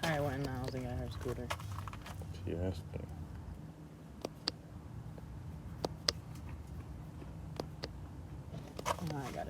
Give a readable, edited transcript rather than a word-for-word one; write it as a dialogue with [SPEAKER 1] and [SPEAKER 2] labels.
[SPEAKER 1] I went in the house and got her scooter.
[SPEAKER 2] She asked me.
[SPEAKER 1] I got it.